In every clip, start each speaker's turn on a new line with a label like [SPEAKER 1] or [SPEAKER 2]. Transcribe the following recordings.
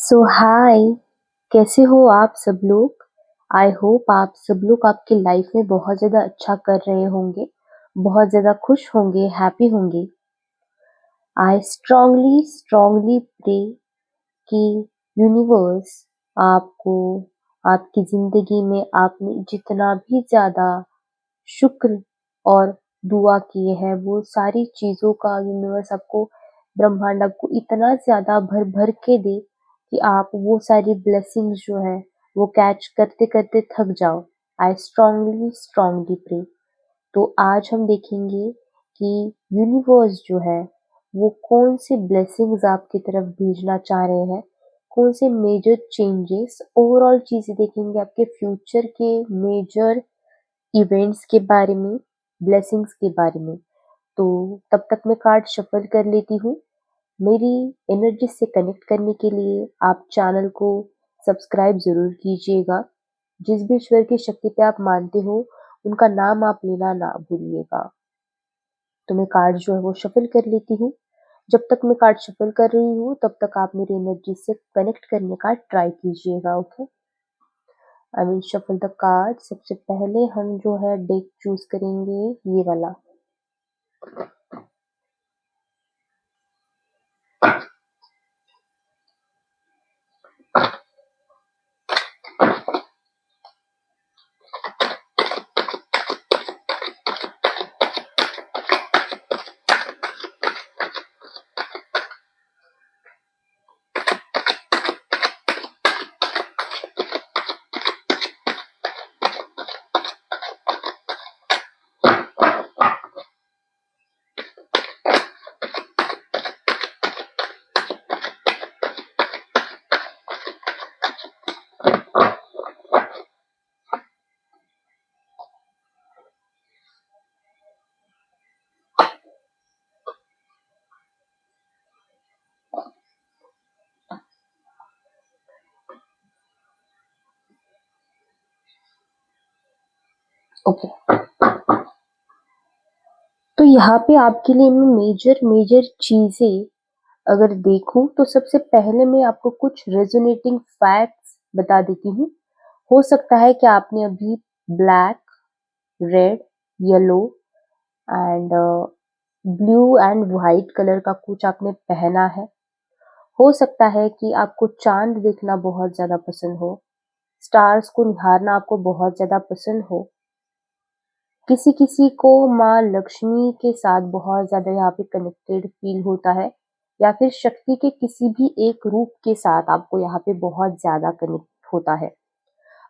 [SPEAKER 1] सो हाय, कैसे हो आप सब लोग। आई होप आप सब लोग आपकी लाइफ में बहुत ज़्यादा अच्छा कर रहे होंगे, बहुत ज़्यादा खुश होंगे, हैप्पी होंगे। आई स्ट्रांगली प्रे कि यूनिवर्स आपको आपकी ज़िंदगी में आपने जितना भी ज़्यादा शुक्र और दुआ किए हैं, वो सारी चीज़ों का यूनिवर्स आपको, ब्रह्मांड आपको इतना ज़्यादा भर-भर के दे कि आप वो सारी ब्लेसिंग्स जो है, वो कैच करते-करते थक जाओ। I strongly pray. तो आज हम देखेंगे कि यूनिवर्स जो है, वो कौन से ब्लेसिंग्स आपकी तरफ भेजना चाह रहे हैं, कौन से मेजर चेंजेस, ओवरऑल चीज़ें देखेंगे आपके फ्यूचर के मेजर इवेंट्स के बारे में, ब्लेसिंग्स के बारे में। तो तब तक मैं कार्ड शफल कर लेती हूँ। मेरी एनर्जी से कनेक्ट करने के लिए आप चैनल को सब्सक्राइब ज़रूर कीजिएगा। जिस भी ईश्वर की शक्ति पे आप मानते हो, उनका नाम आप लेना ना भूलिएगा। तो मैं कार्ड जो है वो शफल कर लेती हूँ। जब तक मैं कार्ड शफल कर रही हूँ, तब तक आप मेरी एनर्जी से कनेक्ट करने का ट्राई कीजिएगा, okay. I will shuffle the card. सबसे पहले हम जो है डेक चूज करेंगे, ये वाला। ओके, तो यहाँ पे आपके लिए मैं मेजर मेजर चीजें अगर देखूं, तो सबसे पहले मैं आपको कुछ रेजोनेटिंग फैक्ट्स बता देती हूँ। हो सकता है कि आपने अभी black, red, yellow and blue and white colour का कुछ आपने पहना है। हो सकता है कि आपको चांद देखना बहुत ज्यादा पसंद हो, स्टार्स को निहारना आपको बहुत ज्यादा पसंद हो। किसी किसी को माँ लक्ष्मी के साथ बहुत ज्यादा यहाँ पे कनेक्टेड फील होता है, या फिर शक्ति के किसी भी एक रूप के साथ आपको यहाँ पे बहुत ज्यादा कनेक्ट होता है।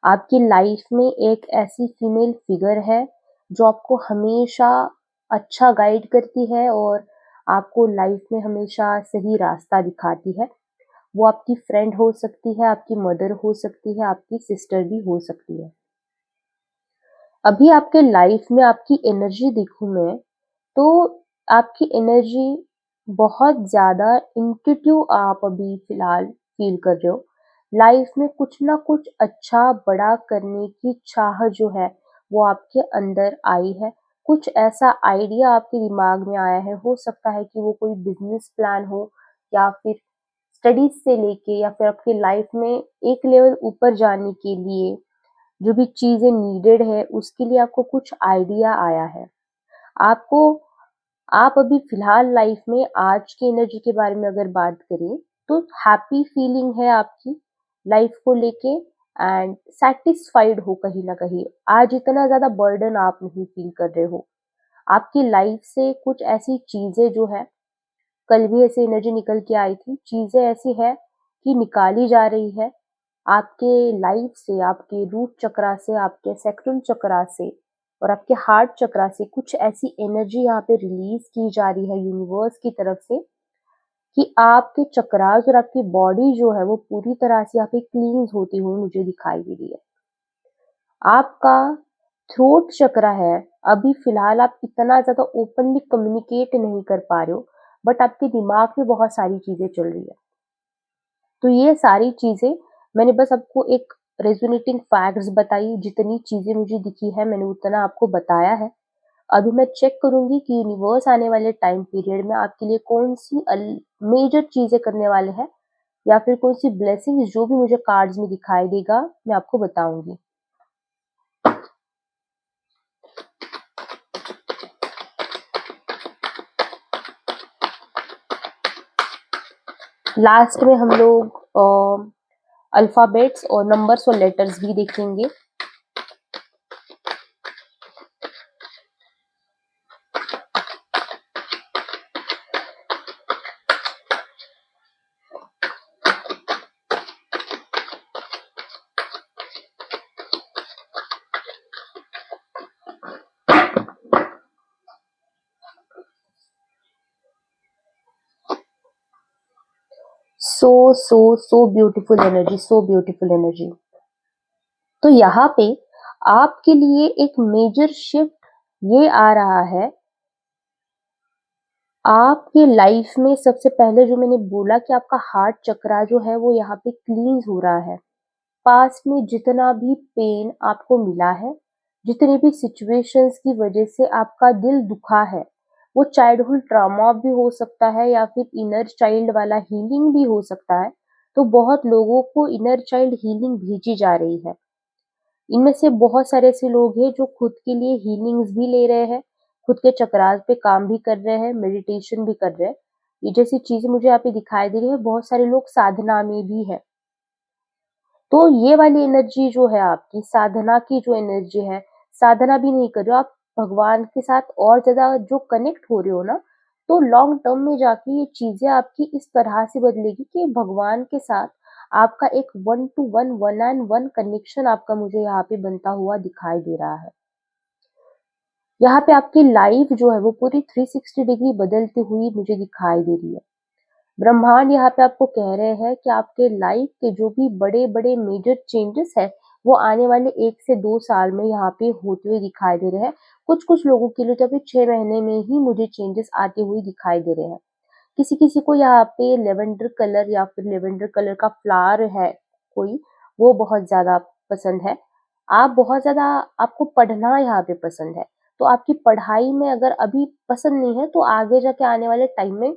[SPEAKER 1] आपकी लाइफ में एक ऐसी फीमेल फिगर है जो आपको हमेशा अच्छा गाइड करती है और आपको लाइफ में हमेशा सही रास्ता दिखाती है। वो आपकी फ्रेंड हो सकती है, आपकी मदर हो सकती है, आपकी सिस्टर भी हो सकती है। अभी आपके लाइफ में आपकी एनर्जी देखूं मैं, तो आपकी एनर्जी बहुत ज़्यादा इंट्यूटिव आप अभी फ़िलहाल फ़ील कर रहे हो। लाइफ में कुछ ना कुछ अच्छा बड़ा करने की चाह जो है, वो आपके अंदर आई है। कुछ ऐसा आइडिया आपके दिमाग में आया है, हो सकता है कि वो कोई बिज़नेस प्लान हो, या फिर स्टडीज़ से लेके, या फिर आपकी लाइफ में एक लेवल ऊपर जाने के लिए जो भी चीज़ें नीडेड है, उसके लिए आपको कुछ आइडिया आया है। आपको आप अभी फ़िलहाल लाइफ में आज की एनर्जी के बारे में अगर बात करें, तो हैप्पी फीलिंग है आपकी लाइफ को लेके, एंड सैटिस्फाइड हो कहीं न कहीं। आज इतना ज़्यादा बर्डन आप नहीं फ़ील कर रहे हो। आपकी लाइफ से कुछ ऐसी चीज़ें जो है, कल भी ऐसी एनर्जी निकल के आई थी, चीज़ें ऐसी है कि निकाली जा रही है। आपके लाइफ से, आपके रूट चक्रा से, आपके सैक्रल चक्रा से और आपके हार्ट चक्रा से कुछ ऐसी एनर्जी यहाँ पे रिलीज की जा रही है यूनिवर्स की तरफ से, कि आपके चक्रास और आपकी बॉडी जो है वो पूरी तरह से यहाँ पे क्लींस होती हुई मुझे दिखाई दे रही है। आपका थ्रोट चक्रा है, अभी फिलहाल आप इतना ज्यादा ओपनली कम्युनिकेट नहीं कर पा रहे हो, बट आपके दिमाग में बहुत सारी चीजें चल रही है। तो ये सारी चीजें मैंने बस आपको एक रेजोनेटिंग फैक्ट्स बताई, जितनी चीजें मुझे दिखी है मैंने उतना आपको बताया है। अभी मैं चेक करूंगी कि यूनिवर्स आने वाले टाइम पीरियड में आपके लिए कौन सी मेजर चीजें करने वाले हैं, या फिर कोई सी ब्लेसिंग्स जो भी मुझे कार्ड्स में दिखाई देगा मैं आपको बताऊंगी। लास्ट में हम लोग अल्फाबेट्स और नंबर्स और लेटर्स भी देखेंगे। So beautiful energy, so beautiful energy. तो यहाँ पे आपके लिए एक मेजर शिफ्ट ये आ रहा है। आपके लाइफ में सबसे पहले जो मैंने बोला कि आपका हार्ट चक्रा जो है वो यहाँ पे क्लींस हो रहा है। पास्ट में जितना भी पेन आपको मिला है, जितनी भी सिचुएशंस की वजह से आपका दिल दुखा है, वो चाइल्डहुड ट्रॉमा भी हो सकता है या फिर इनर चाइल्ड वाला हीलिंग भी हो सकता है। तो बहुत लोगों को इनर चाइल्ड हीलिंग भेजी जा रही है। इनमें से बहुत सारे ऐसे लोग हैं जो खुद के लिए हीलिंग्स भी ले रहे हैं, खुद के चक्रास पे काम भी कर रहे हैं, मेडिटेशन भी कर रहे हैं। ये जैसी चीजें मुझे यहाँ पे दिखाई दे रही है। बहुत सारे लोग साधना में भी है। तो ये वाली एनर्जी जो है आपकी साधना की जो एनर्जी है, साधना भी नहीं कर रहे हो आप, भगवान के साथ और ज्यादा जो कनेक्ट हो रहे हो ना, तो लॉन्ग टर्म में जाके ये चीजें आपकी इस तरह से बदलेगी कि भगवान के साथ आपका एक one two one, one and one connection आपका मुझे यहाँ पे बनता हुआ दिखाई दे रहा है। यहाँ पे आपकी लाइफ जो है वो पूरी 360 डिग्री बदलती हुई मुझे दिखाई दे रही है। ब्रह्मांड यहाँ पे आपको कह रहे हैं कि आपके लाइफ के जो भी बड़े बड़े मेजर चेंजेस है वो आने वाले 1 से 2 साल में यहाँ पे होते हुए दिखाई दे रहे हैं। कुछ कुछ लोगों के लिए तो अभी 6 महीने में ही मुझे चेंजेस आते हुए दिखाई दे रहे हैं। किसी किसी को यहाँ पे लेवेंडर कलर या फिर लेवेंडर कलर का फ्लावर है कोई, वो बहुत ज्यादा पसंद है। आप बहुत ज्यादा, आपको पढ़ना यहाँ पे पसंद है। तो आपकी पढ़ाई में अगर अभी पसंद नहीं है तो आगे जाके आने वाले टाइम में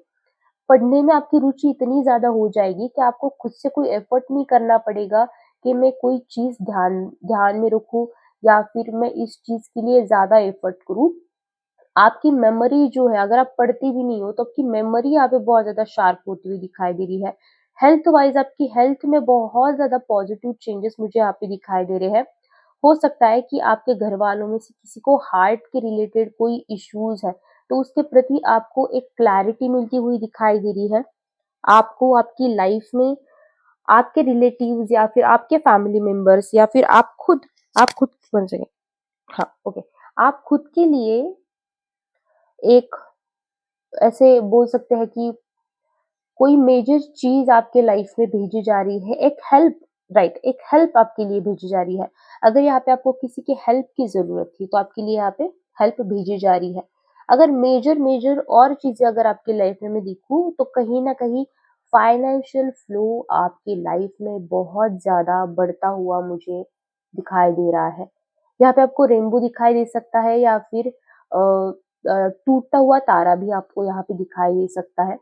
[SPEAKER 1] पढ़ने में आपकी रुचि इतनी ज़्यादा हो जाएगी कि आपको खुद से कोई एफर्ट नहीं करना पड़ेगा कि मैं कोई चीज़ ध्यान ध्यान में रखूँ या फिर मैं इस चीज़ के लिए ज़्यादा एफर्ट करूँ। आपकी मेमोरी जो है, अगर आप पढ़ती भी नहीं हो तो आपकी मेमोरी यहाँ पे बहुत ज़्यादा शार्प होती हुई दिखाई दे रही है। हेल्थ वाइज़ आपकी हेल्थ में बहुत ज़्यादा पॉजिटिव चेंजेस मुझे यहाँ पे दिखाई दे रहे हैं। हो सकता है कि आपके घर वालों में से किसी को हार्ट के रिलेटेड कोई इश्यूज़ है, तो उसके प्रति आपको एक क्लैरिटी मिलती हुई दिखाई दे रही है। आपको आपकी लाइफ में आपके रिलेटिव्स या फिर आपके फैमिली मेंबर्स या फिर आप खुद 1 सेकंड, हाँ, ओके। आप खुद के लिए एक ऐसे बोल सकते हैं कि कोई मेजर चीज़ आपके लाइफ में भेजी जा रही है, एक हेल्प, राइट, एक हेल्प आपके लिए भेजी जा रही है। अगर यहाँ पे आपको किसी की हेल्प की ज़रूरत थी, तो आपके लिए यहाँ पे हेल्प भेजी जा रही है। अगर मेजर और चीज़ें अगर आपकी लाइफ में मैं देखूँ, तो कहीं न कहीं फाइनेंशियल फ्लो आपकी लाइफ में बहुत ज़्यादा बढ़ता हुआ मुझे दिखाई दे रहा है। यहाँ पे आपको रेनबो दिखाई दे सकता है या फिर टूटता हुआ तारा भी आपको यहाँ पे दिखाई दे सकता है।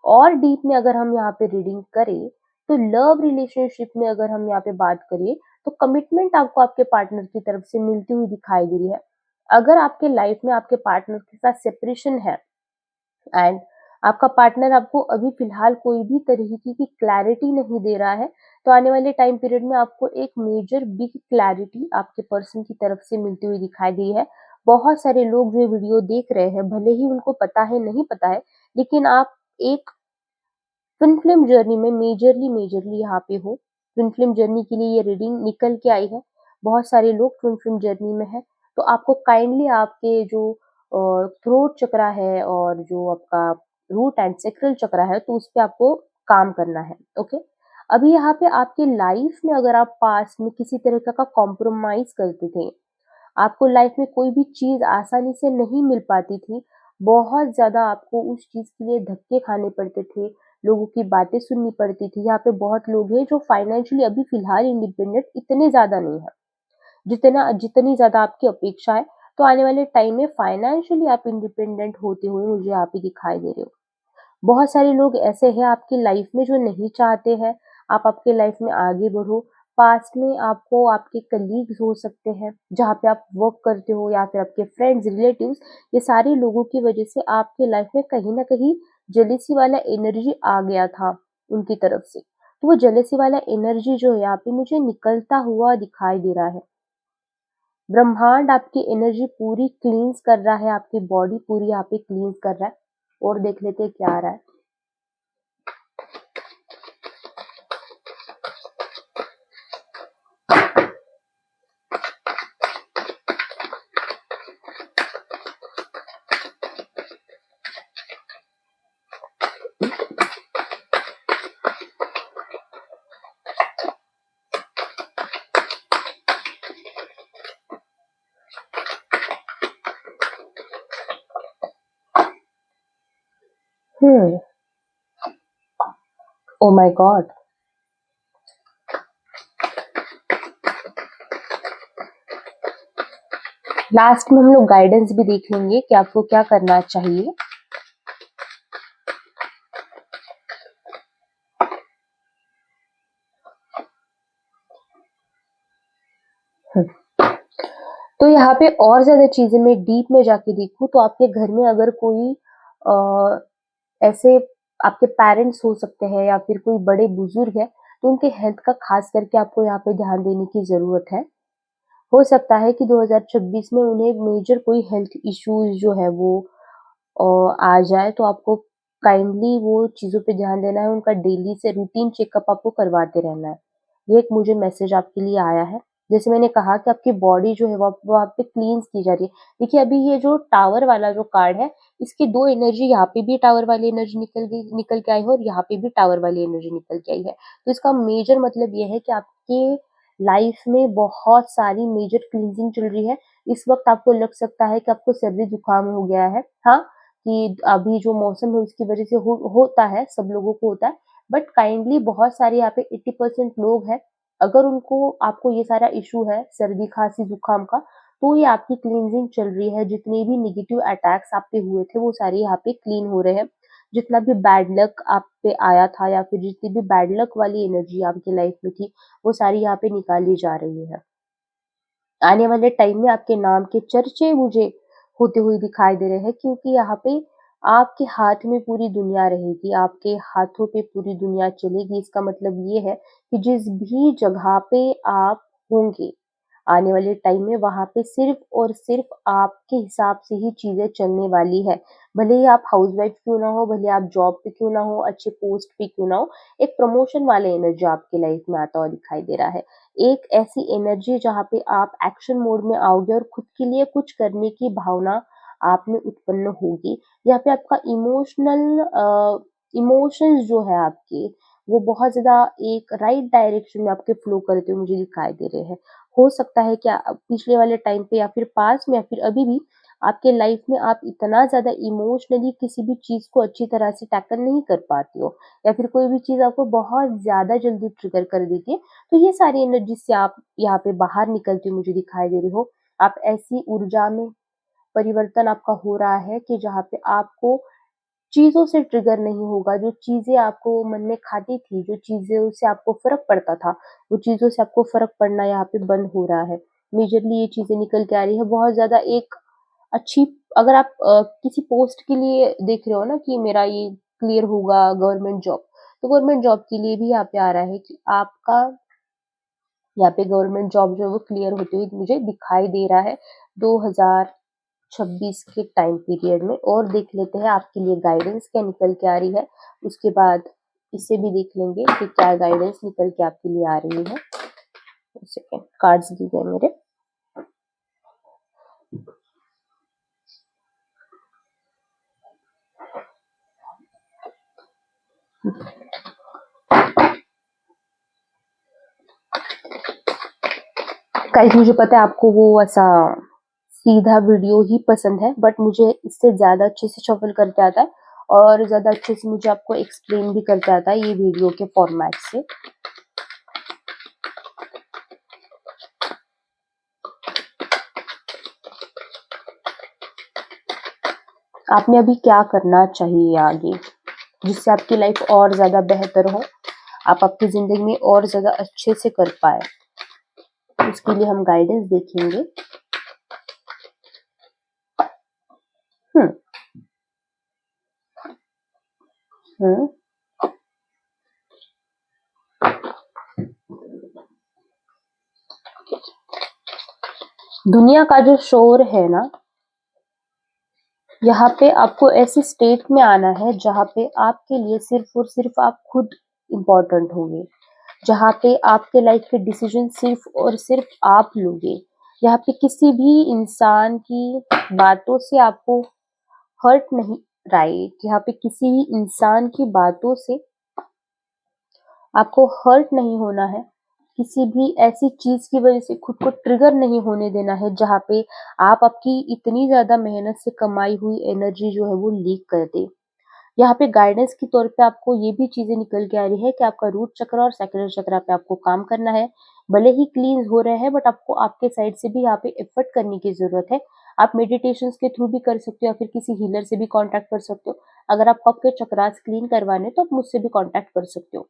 [SPEAKER 1] और डीप में अगर हम यहाँ पे रीडिंग करें, तो लव रिलेशनशिप में अगर हम यहाँ पे बात करें, तो कमिटमेंट आपको आपके पार्टनर की तरफ से मिलती हुई दिखाई दे रही है। अगर आपके लाइफ में आपके पार्टनर के साथ सेपरेशन है एंड आपका पार्टनर आपको अभी फिलहाल कोई भी तरीके की क्लैरिटी नहीं दे रहा है, तो आने वाले टाइम पीरियड में आपको एक मेजर बिग क्लैरिटी आपके पर्सन की तरफ से मिलती हुई दिखाई दी है। बहुत सारे लोग जो वीडियो देख रहे हैं, भले ही उनको पता है नहीं पता है, लेकिन आप एक ट्विन फ्लेम जर्नी में मेजरली यहाँ पे हो। ट्विन फ्लेम जर्नी के लिए ये रीडिंग निकल के आई है। बहुत सारे लोग ट्विन फ्लेम जर्नी में है, तो आपको काइंडली आपके जो थ्रोट चक्रा है और जो आपका रूट एंड सेक्रल चक्रा है, तो उस पे आपको काम करना है। ओके, अभी यहाँ पे आपके लाइफ में अगर आप पास में किसी तरह का कॉम्प्रोमाइज करते थे, आपको लाइफ में कोई भी चीज़ आसानी से नहीं मिल पाती थी, बहुत ज़्यादा आपको उस चीज़ के लिए धक्के खाने पड़ते थे, लोगों की बातें सुननी पड़ती थी। यहाँ पे बहुत लोग हैं जो फाइनेंशियली अभी फिलहाल इंडिपेंडेंट इतने ज़्यादा नहीं है, जितनी ज़्यादा आपकी अपेक्षा है। तो आने वाले टाइम में फाइनेंशियली आप इंडिपेंडेंट होते हुए मुझे यहाँ पे दिखाई दे रहे हो। बहुत सारे लोग ऐसे हैं आपकी लाइफ में जो नहीं चाहते हैं आप आपके लाइफ में आगे बढ़ो। पास्ट में आपको आपके कलीग्स हो सकते हैं जहाँ पे आप वर्क करते हो, या फिर आपके फ्रेंड्स, रिलेटिव्स, ये सारे लोगों की वजह से आपके लाइफ में कहीं ना कहीं जेलेसी वाला एनर्जी आ गया था उनकी तरफ से। तो वो जेलेसी वाला एनर्जी जो है यहाँ पे मुझे निकलता हुआ दिखाई दे रहा है। ब्रह्मांड आपकी एनर्जी पूरी क्लींस कर रहा है, आपकी बॉडी पूरी यहाँ पे क्लींस कर रहा है। और देख लेते हैं क्या आ रहा है। Oh my God. लास्ट में हम लोग गाइडेंस भी देख लेंगे कि आपको क्या करना चाहिए। तो यहाँ पे और ज्यादा चीजें मैं डीप में जाके देखूं तो आपके घर में अगर कोई ऐसे आपके पेरेंट्स हो सकते हैं या फिर कोई बड़े बुजुर्ग है, तो उनके हेल्थ का खास करके आपको यहाँ पे ध्यान देने की जरूरत है। हो सकता है कि 2026 में उन्हें मेजर कोई हेल्थ इश्यूज जो है वो आ जाए, तो आपको काइंडली वो चीज़ों पे ध्यान देना है। उनका डेली से रूटीन चेकअप आपको करवाते रहना है। ये एक मुझे मैसेज आपके लिए आया है। जैसे मैंने कहा कि आपकी बॉडी जो है वो आप पे क्लींस की जा रही है। देखिए अभी ये जो टावर वाला जो कार्ड है, इसकी 2 एनर्जी, यहाँ पे भी टावर वाली एनर्जी निकल के आई है और यहाँ पे भी टावर वाली एनर्जी निकल के आई है। तो इसका मेजर मतलब ये है कि आपके लाइफ में बहुत सारी मेजर क्लींजिंग चल रही है। इस वक़्त आपको लग सकता है कि आपको सर्दी-जुकाम हो गया है। हाँ, कि अभी जो मौसम है उसकी वजह से होता है, सब लोगों को होता है। बट काइंडली बहुत सारे यहाँ पे 80% लोग हैं, अगर उनको आपको ये सारा इशू है सर्दी खांसी जुकाम का, तो ये आपकी क्लींजिंग चल रही है। जितने भी निगेटिव अटैक्स आप पे हुए थे वो सारे यहाँ पे क्लीन हो रहे हैं। जितना भी बैड लक आप पे आया था या फिर जितनी भी बैड लक वाली एनर्जी आपकी लाइफ में थी, वो सारी यहाँ पे निकाली जा रही है। आने वाले टाइम में आपके नाम के चर्चे मुझे होते हुए दिखाई दे रहे हैं, क्योंकि यहाँ पे आपके हाथ में पूरी दुनिया रहेगी, आपके हाथों पे पूरी दुनिया चलेगी। इसका मतलब ये है कि जिस भी जगह पे आप होंगे आने वाले टाइम में, वहाँ पे सिर्फ और सिर्फ आपके हिसाब से ही चीजें चलने वाली है। भले ही आप हाउसवाइफ क्यों ना हो, भले आप जॉब पे क्यों ना हो, अच्छे पोस्ट पे क्यों ना हो, एक प्रमोशन वाले एनर्जी आपकी लाइफ में आता हुआ दिखाई दे रहा है। एक ऐसी एनर्जी जहाँ पे आप एक्शन मोड में आओगे और खुद के लिए कुछ करने की भावना आप में उत्पन्न होगी। यहाँ पे आपका इमोशंस जो है आपके, वो बहुत ज्यादा एक राइट डायरेक्शन में आपके फ्लो करते हुए मुझे दिखाई दे रहे हैं। हो सकता है कि पिछले वाले टाइम पे या फिर पास में या फिर अभी भी आपके लाइफ में आप इतना ज्यादा इमोशनली किसी भी चीज को अच्छी तरह से टैकल नहीं कर पाते हो, या फिर कोई भी चीज आपको बहुत ज्यादा जल्दी ट्रिगर कर देती है। तो ये सारी एनर्जी से आप यहाँ पे बाहर निकलते हुए मुझे दिखाई दे रही हो। आप ऐसी ऊर्जा में परिवर्तन आपका हो रहा है कि जहाँ पे आपको चीज़ों से ट्रिगर नहीं होगा। जो चीज़ें आपको मन में खाती थी, जो चीज़ों से आपको फ़र्क पड़ता था, वो चीज़ों से आपको फ़र्क पड़ना यहाँ पे बंद हो रहा है। मेजरली ये चीज़ें निकल के आ रही है। बहुत ज़्यादा एक अच्छी, अगर आप किसी पोस्ट के लिए देख रहे हो ना कि मेरा ये क्लियर होगा गवर्नमेंट जॉब, तो गवर्नमेंट जॉब के लिए भी यहाँ पे आ रहा है कि आपका यहाँ पे गवर्नमेंट जॉब जो है वो क्लियर होते हुए मुझे दिखाई दे रहा है 2026 के टाइम पीरियड में। और देख लेते हैं आपके लिए गाइडेंस क्या निकल के आ रही है। उसके बाद इसे भी देख लेंगे कि क्या गाइडेंस निकल के आपके लिए आ रही है। सेकेंड कार्ड्स दी गए मेरे। गाइस मुझे पता है आपको वो ऐसा सीधा वीडियो ही पसंद है, बट मुझे इससे ज्यादा अच्छे से शफल करते आता है और ज्यादा अच्छे से मुझे आपको एक्सप्लेन भी करते आता है ये वीडियो के फॉर्मेट से। आपने अभी क्या करना चाहिए आगे। जिससे आपकी लाइफ और ज्यादा बेहतर हो, आप आपकी जिंदगी में और ज्यादा अच्छे से कर पाए। उसके लिए हम गाइडेंस देखेंगे। हम्म हम्म दुनिया का जो शोर है ना, यहाँ पे आपको ऐसे स्टेट में आना है जहाँ पे आपके लिए सिर्फ और सिर्फ आप खुद इम्पोर्टेंट होंगे, जहाँ पे आपके लाइफ के डिसीजन सिर्फ और सिर्फ आप लोगे। यहाँ पे किसी भी इंसान की बातों से आपको हर्ट नहीं, राइट, यहाँ पे किसी भी इंसान की बातों से आपको हर्ट नहीं होना है, किसी भी ऐसी चीज की वजह से खुद को ट्रिगर नहीं होने देना है जहाँ पे आप आपकी इतनी ज्यादा मेहनत से कमाई हुई एनर्जी जो है वो लीक कर दे। यहाँ पे गाइडेंस के तौर पे आपको ये भी चीजें निकल के आ रही है कि आपका रूट चक्र और सेक्युलर चक्र पे आपको काम करना है। भले ही क्लींस हो रहे हैं बट आपको आपके साइड से भी यहाँ पे एफर्ट करने की जरूरत है। आप मेडिटेशन के थ्रू भी कर सकते हो या फिर किसी हीलर से भी कांटेक्ट कर सकते हो। अगर आपको आपके चक्रास क्लीन करवाने तो आप मुझसे भी कांटेक्ट कर सकते हो।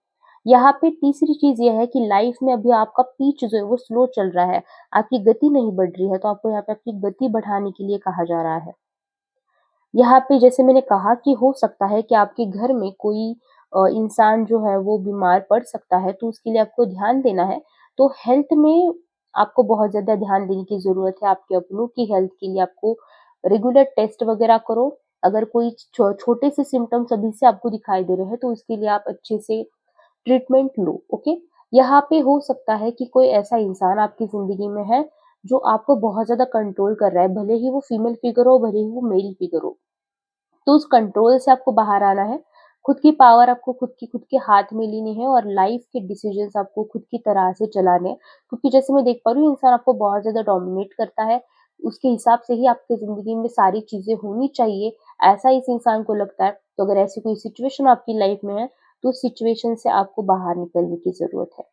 [SPEAKER 1] यहाँ पे तीसरी चीज यह है कि लाइफ में अभी आपका पीच जो है वो स्लो चल रहा है, आपकी गति नहीं बढ़ रही है, तो आपको यहाँ पे आपकी गति बढ़ाने के लिए कहा जा रहा है। यहाँ पे जैसे मैंने कहा कि हो सकता है कि आपके घर में कोई इंसान जो है वो बीमार पड़ सकता है, तो उसके लिए आपको ध्यान देना है। तो हेल्थ में आपको बहुत ज्यादा ध्यान देने की जरूरत है। आपके अपनों की हेल्थ के लिए आपको रेगुलर टेस्ट वगैरह करो। अगर कोई छोटे से सिम्टम्स अभी से आपको दिखाई दे रहे हैं तो उसके लिए आप अच्छे से ट्रीटमेंट लो। ओके, यहाँ पे हो सकता है कि कोई ऐसा इंसान आपकी जिंदगी में है जो आपको बहुत ज्यादा कंट्रोल कर रहा है, भले ही वो फीमेल फिगर हो, भले ही वो मेल फिगर हो। तो उस कंट्रोल से आपको बाहर आना है। खुद की पावर आपको खुद के हाथ में लेनी है और लाइफ के डिसीजंस आपको खुद की तरह से चलाने हैं। क्योंकि जैसे मैं देख पा रही हूँ इंसान आपको बहुत ज्यादा डोमिनेट करता है, उसके हिसाब से ही आपकी जिंदगी में सारी चीजें होनी चाहिए, ऐसा इस इंसान को लगता है। तो अगर ऐसी कोई सिचुएशन आपकी लाइफ में है तो उस सिचुएशन से आपको बाहर निकलने की जरूरत है।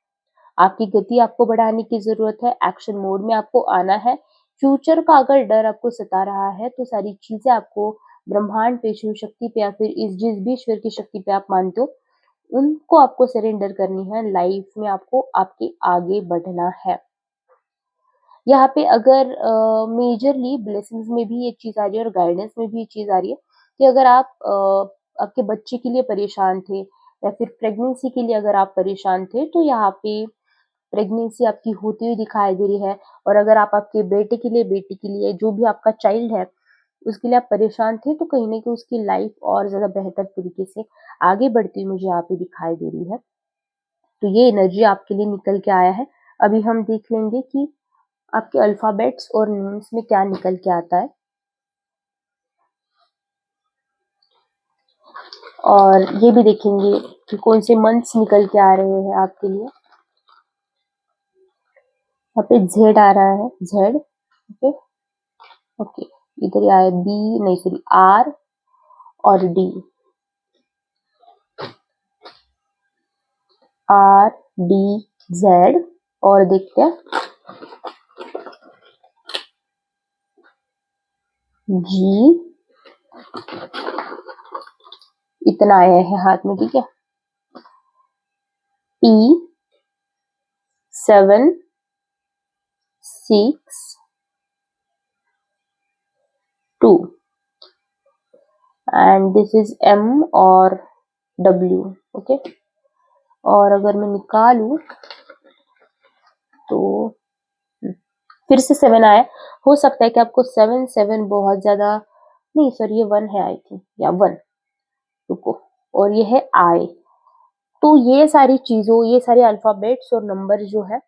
[SPEAKER 1] आपकी गति आपको बढ़ाने की जरूरत है, एक्शन मोड में आपको आना है। फ्यूचर का अगर डर आपको सता रहा है तो सारी चीजें आपको ब्रह्मांड पे, शिव शक्ति पे या फिर इस जिस भी ईश्वर की शक्ति पे आप मानते हो उनको आपको सरेंडर करनी है। लाइफ में आपको आपके आगे बढ़ना है। यहाँ पे अगर मेजरली ब्लेसिंग्स में भी ये चीज आ रही है और गाइडेंस में भी ये चीज आ रही है कि अगर आप आपके बच्चे के लिए परेशान थे या फिर प्रेगनेंसी के लिए अगर आप परेशान थे तो यहाँ पे प्रेगनेंसी आपकी होती हुई दिखाई दे रही है। और अगर आप आपके बेटे के लिए, बेटी के लिए, जो भी आपका चाइल्ड है उसके लिए आप परेशान थे तो कहीं ना कहीं उसकी लाइफ और ज्यादा बेहतर तरीके से आगे बढ़ती हुई मुझे यहाँ पे दिखाई दे रही है। तो ये एनर्जी आपके लिए निकल के आया है। अभी हम देख लेंगे कि आपके अल्फाबेट्स और नेम्स में क्या निकल के आता है और ये भी देखेंगे कि कौन से मंथ्स निकल के आ रहे हैं आपके लिए। यहाँ पे जेड आ रहा है, जेड। ओके ओके, इधर आया बी, नहीं सॉरी आर और डी, आर डी जेड। और देखते हैं जी, इतना आया है हाथ में, ठीक है। P 7 6 2 and this is M और डब्ल्यू। ओके, और अगर मैं निकालू तो फिर से 7 आया। हो सकता है कि आपको 7 7 बहुत ज्यादा, नहीं सॉरी ये 1 है आई थिंक, या 1, रुको, और ये है आई। तो ये सारी चीजों, ये सारे अल्फाबेट्स और नंबर जो है,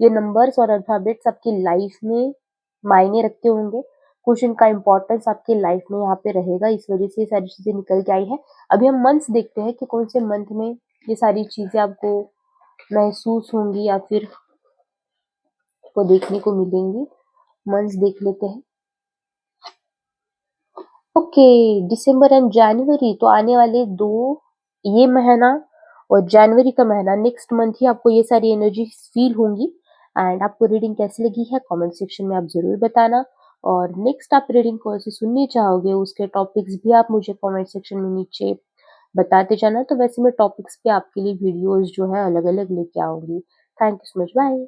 [SPEAKER 1] ये नंबर्स और अल्फाबेट्स आपकी लाइफ में मायने रखते होंगे। कुछ इनका इम्पोर्टेंस आपकी लाइफ में यहाँ पे रहेगा, इस वजह से ये सारी चीजें निकल के आई है। अभी हम मंथ्स देखते हैं कि कौन से मंथ में ये सारी चीजें आपको महसूस होंगी या फिर को देखने को मिलेंगी। मंथ्स देख लेते हैं। ओके, दिसंबर एंड जनवरी, तो आने वाले दो, ये महीना और जनवरी का महीना, नेक्स्ट मंथ ही आपको ये सारी एनर्जी फील होंगी। एंड आपको रीडिंग कैसी लगी है कमेंट सेक्शन में आप जरूर बताना। और नेक्स्ट आप रीडिंग कौन सी सुननी चाहोगे उसके टॉपिक्स भी आप मुझे कमेंट सेक्शन में नीचे बताते जाना, तो वैसे मैं टॉपिक्स पे आपके लिए वीडियोज़ जो है अलग-अलग लेके आऊँगी। Thank you so much, bye.